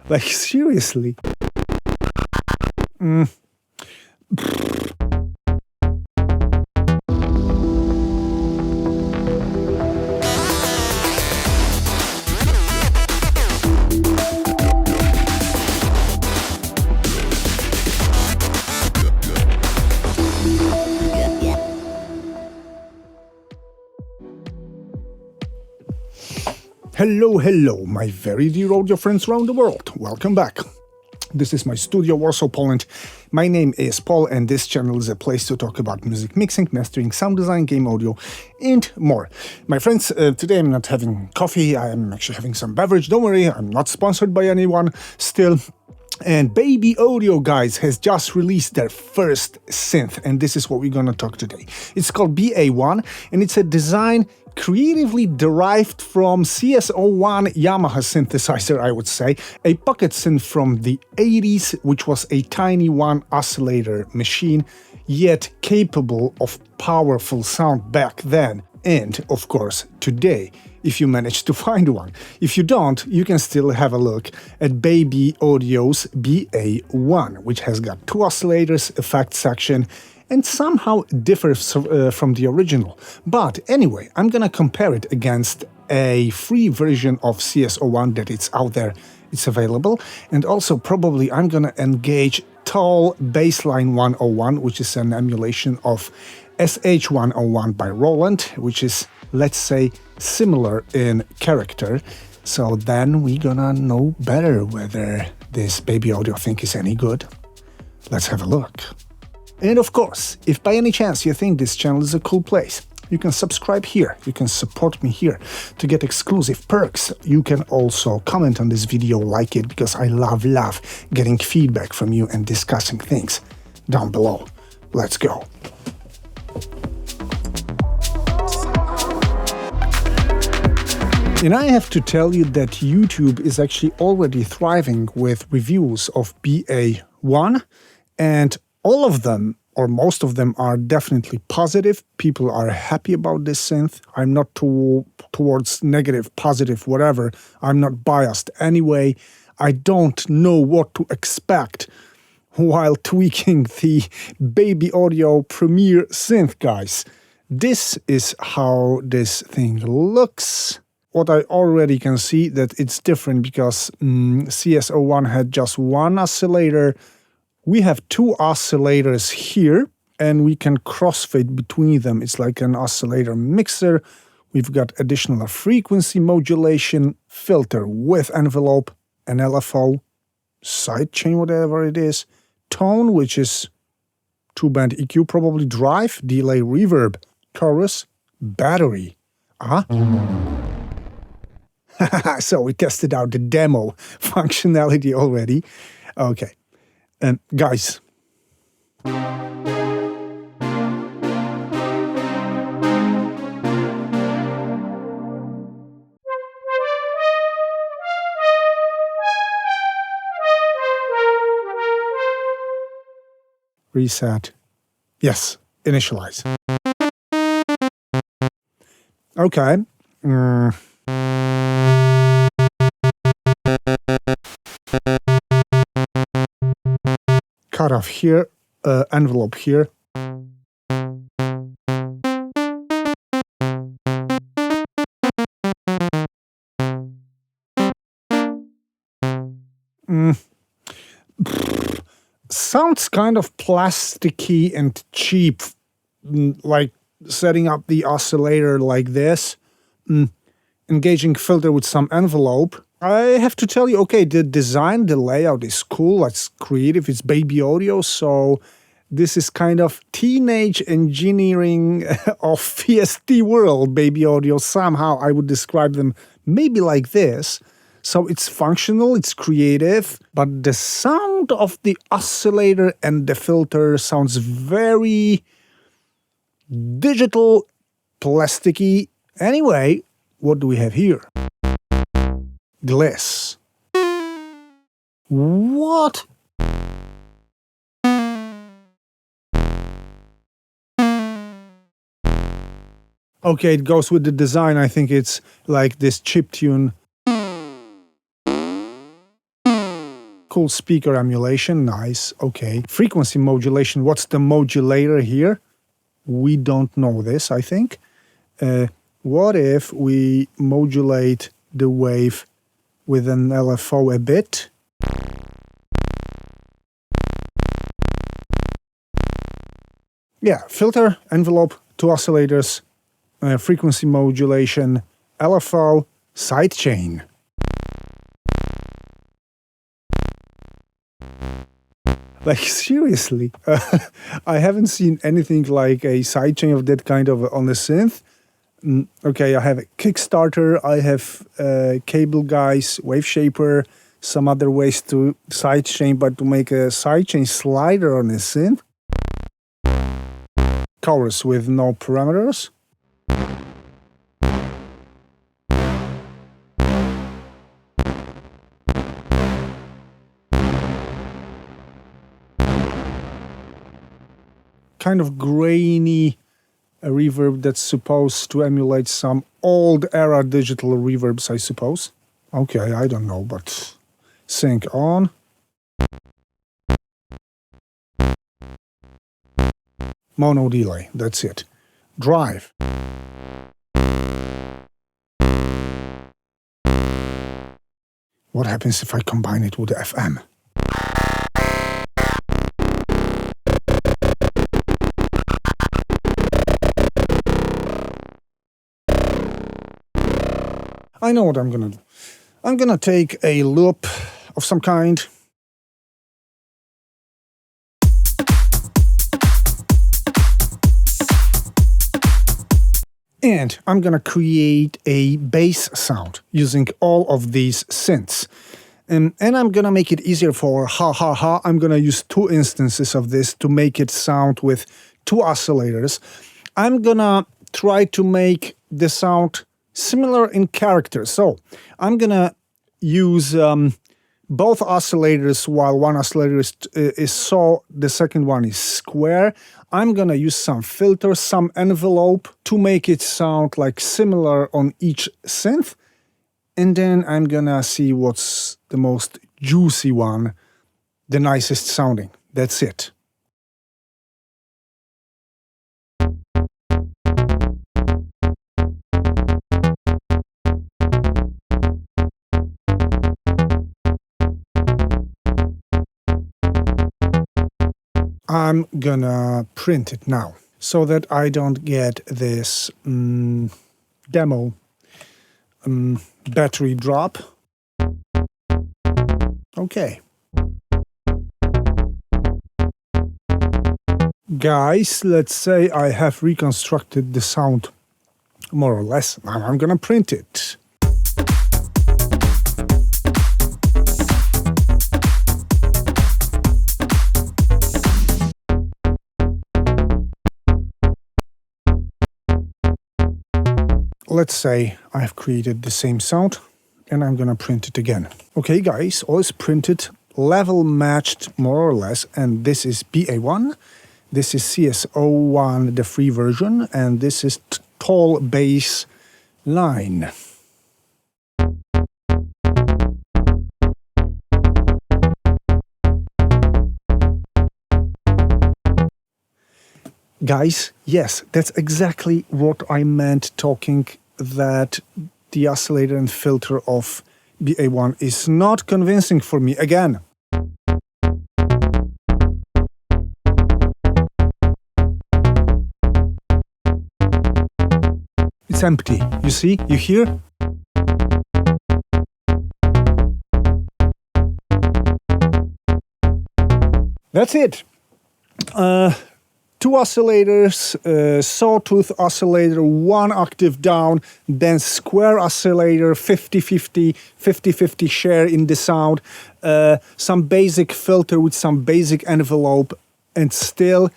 Like, seriously. Hello, my very dear audio friends around the world. Welcome back. This is my studio, Warsaw, Poland. My name is Paul, and this channel is a place to talk about music mixing, mastering, sound design, game audio, and more. My friends, today I'm not having coffee, I'm actually having some beverage. Don't worry, I'm not sponsored by anyone still. And Baby Audio, guys, has just released their first synth, and this is what we're gonna talk today. It's called BA-1, and it's a design creatively derived from CS01 Yamaha synthesizer, I would say, a pocket synth from the 80s, which was a tiny one oscillator machine, yet capable of powerful sound back then, and, of course, today, if you manage to find one. If you don't, you can still have a look at Baby Audio's BA-1, which has got two oscillators, effect section, and somehow differs from the original. But anyway, I'm gonna compare it against a free version of CS01 that it's out there, it's available, and also probably I'm gonna engage TAL Baseline 101, which is an emulation of SH101 by Roland, which is, let's say, similar in character. So then we're gonna know better whether this Baby Audio thing is any good. Let's have a look. And of course, if by any chance you think this channel is a cool place, you can subscribe here, you can support me here to get exclusive perks. You can also comment on this video, like it, because I love getting feedback from you and discussing things down below. Let's go. And I have to tell you that YouTube is actually already thriving with reviews of BA-1, and all of them, or most of them, are definitely positive. People are happy about this synth. I'm not towards negative, positive, whatever. I'm not biased anyway. I don't know what to expect while tweaking the Baby Audio Premiere synth, guys. This is how this thing looks. What I already can see that it's different because CS01 had just one oscillator. We have two oscillators here, and we can crossfade between them. It's like an oscillator mixer. We've got additional frequency modulation, filter with envelope, an LFO, sidechain, whatever it is, tone, which is two-band EQ, probably drive, delay, reverb, chorus, battery. So we tested out the demo functionality already. Okay. Guys, reset. Yes, initialize. Okay. Cut off here, envelope here. Sounds kind of plasticky and cheap, like setting up the oscillator like this. Engaging filter with some envelope. I have to tell you, okay, the design, the layout is cool, it's creative, it's Baby Audio, so this is kind of teenage engineering of VST world, Baby Audio. Somehow I would describe them maybe like this. So it's functional, it's creative, but the sound of the oscillator and the filter sounds very digital, plasticky. Anyway, what do we have here? Glass. What? Okay, it goes with the design. I think it's like this chiptune. Cool speaker emulation, nice, okay. Frequency modulation, what's the modulator here? We don't know this, I think. What if we modulate the wave with an LFO a bit? Yeah, filter, envelope, 2 oscillators, frequency modulation, LFO, sidechain. Like, seriously, I haven't seen anything like a sidechain of that kind of on the synth. Okay, I have a Kickstarter, I have cable guys, wave shaper, some other ways to sidechain, but to make a sidechain slider on a synth. Chorus with no parameters. Kind of grainy reverb that's supposed to emulate some old era digital reverbs, I suppose. Okay, I don't know, but sync on. Mono delay, that's it. Drive. What happens if I combine it with FM? I know what I'm gonna do. I'm gonna take a loop of some kind. And I'm gonna create a bass sound using all of these synths. And I'm gonna make it easier for Hahaha. I'm gonna use 2 instances of this to make it sound with 2 oscillators. I'm gonna try to make the sound similar in character. So I'm gonna use both oscillators while one oscillator is saw, the second one is square. I'm gonna use some filters, some envelope to make it sound like similar on each synth. And then I'm gonna see what's the most juicy one, the nicest sounding. That's it. I'm gonna print it now so that I don't get this demo battery drop. Okay. Guys, let's say I have reconstructed the sound more or less. Now I'm gonna print it. Let's say I've created the same sound and I'm gonna print it again. Okay guys, all is printed, level matched more or less, and this is BA-1, this is CS01, the free version, and this is TAL bass line. Guys, yes, that's exactly what I meant talking that the oscillator and filter of BA-1 is not convincing for me again. It's empty, you see? You hear? That's it. 2 oscillators, sawtooth oscillator, 1 octave down, then square oscillator, 50-50, 50-50 share in the sound, some basic filter with some basic envelope, and still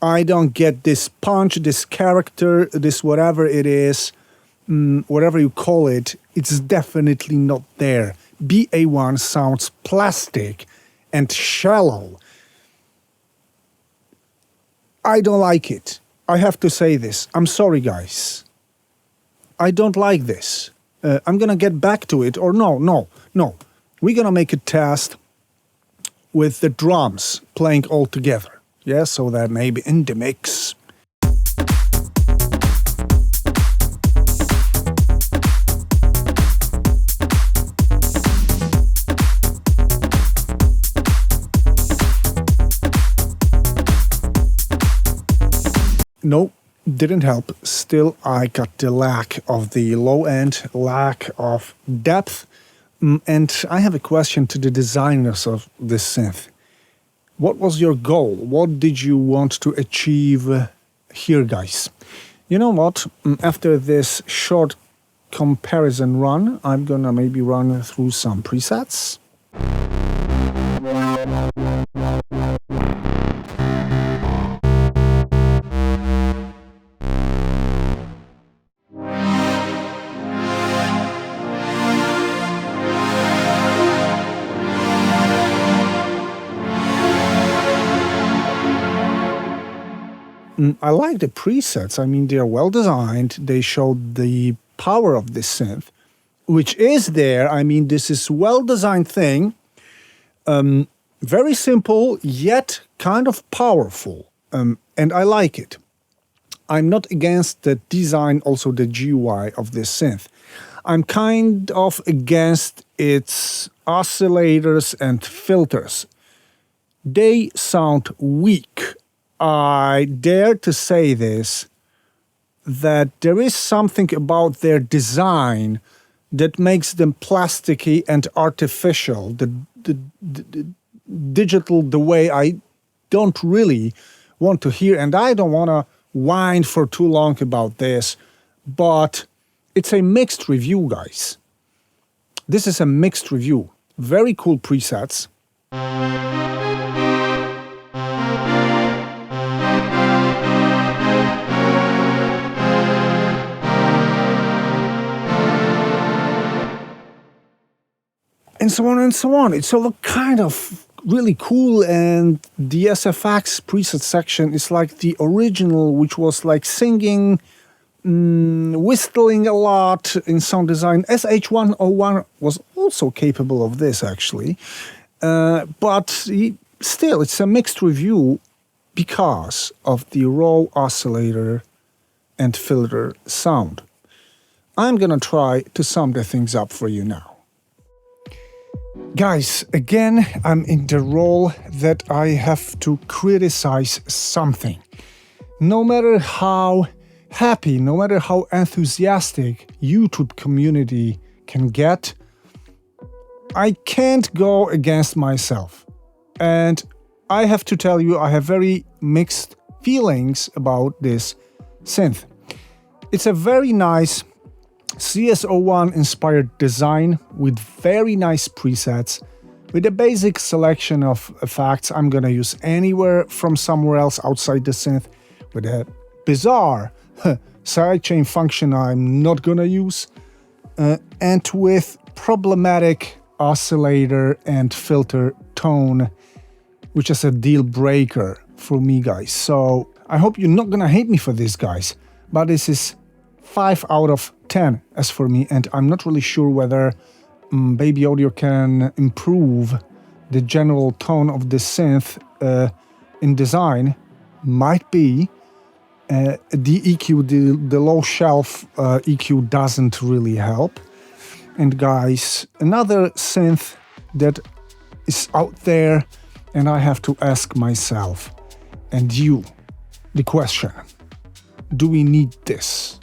I don't get this punch, this character, this whatever it is, whatever you call it, it's definitely not there. BA-1 sounds plastic and shallow. I don't like it. I have to say this. I'm sorry, guys. I don't like this. I'm gonna get back to it, or no. We're gonna make a test. with the drums playing all together. Yeah, so that maybe in the mix. No, didn't help. Still, I got the lack of the low end, lack of depth. And I have a question to the designers of this synth. What was your goal? What did you want to achieve here, guys? You know what? After this short comparison run, I'm gonna maybe run through some presets. I like the presets. I mean, they're well designed. They show the power of this synth, which is there. I mean, this is well-designed thing. Very simple, yet kind of powerful. And I like it. I'm not against the design, also the GUI of this synth. I'm kind of against its oscillators and filters. They sound weak. I dare to say this, that there is something about their design that makes them plasticky and artificial. The digital, the way I don't really want to hear, and I don't want to whine for too long about this, but it's a mixed review, guys. This is a mixed review. Very cool presets. And so on and so on. It's all kind of really cool, and the SFX preset section is like the original, which was like singing, whistling a lot in sound design. SH101 was also capable of this, actually. But still, it's a mixed review because of the raw oscillator and filter sound. I'm gonna try to sum the things up for you now. Guys, again, I'm in the role that I have to criticize something. No matter how happy, no matter how enthusiastic YouTube community can get, I can't go against myself. And I have to tell you, I have very mixed feelings about this synth. It's a very nice CS01 inspired design with very nice presets, with a basic selection of effects I'm gonna use anywhere from somewhere else outside the synth, with a bizarre sidechain function I'm not gonna use, and with problematic oscillator and filter tone, which is a deal breaker for me, guys. So I hope you're not gonna hate me for this, guys, but this is 5 out of 10 as for me, and I'm not really sure whether Baby Audio can improve the general tone of the synth in design. Might be. The EQ, the low shelf EQ doesn't really help. And guys, another synth that is out there, and I have to ask myself and you the question: do we need this?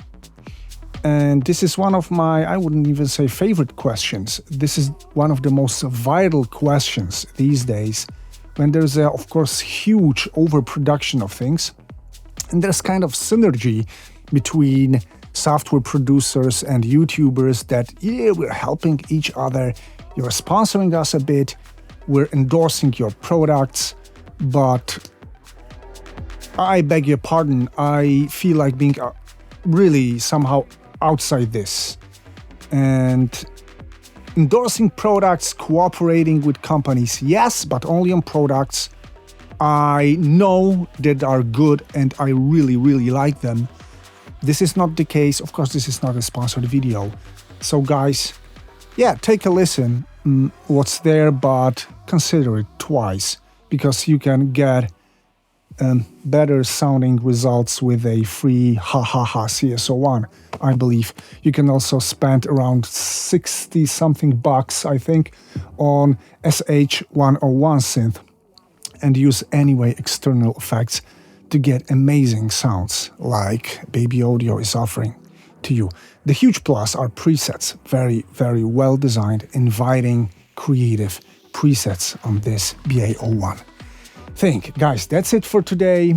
And this is one of my, I wouldn't even say favorite questions. This is one of the most vital questions these days, when there's a, of course, huge overproduction of things. And there's kind of synergy between software producers and YouTubers that, yeah, we're helping each other. You're sponsoring us a bit. We're endorsing your products. But I beg your pardon, I feel like being really somehow outside this, and endorsing products, cooperating with companies, yes, but only on products I know that are good and I really, really like them. This is not the case. Of course, this is not a sponsored video. So guys, yeah, take a listen what's there, but consider it twice because you can get better sounding results with a free Hahaha CS01. I believe you can also spend around 60 something bucks, I think, on SH101 synth and use anyway external effects to get amazing sounds like Baby Audio is offering to you. The huge plus are presets, very, very well designed, inviting, creative presets on this BA-1. Guys, that's it for today.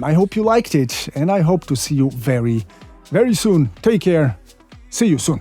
I hope you liked it, and I hope to see you very, very soon. Take care. See you soon.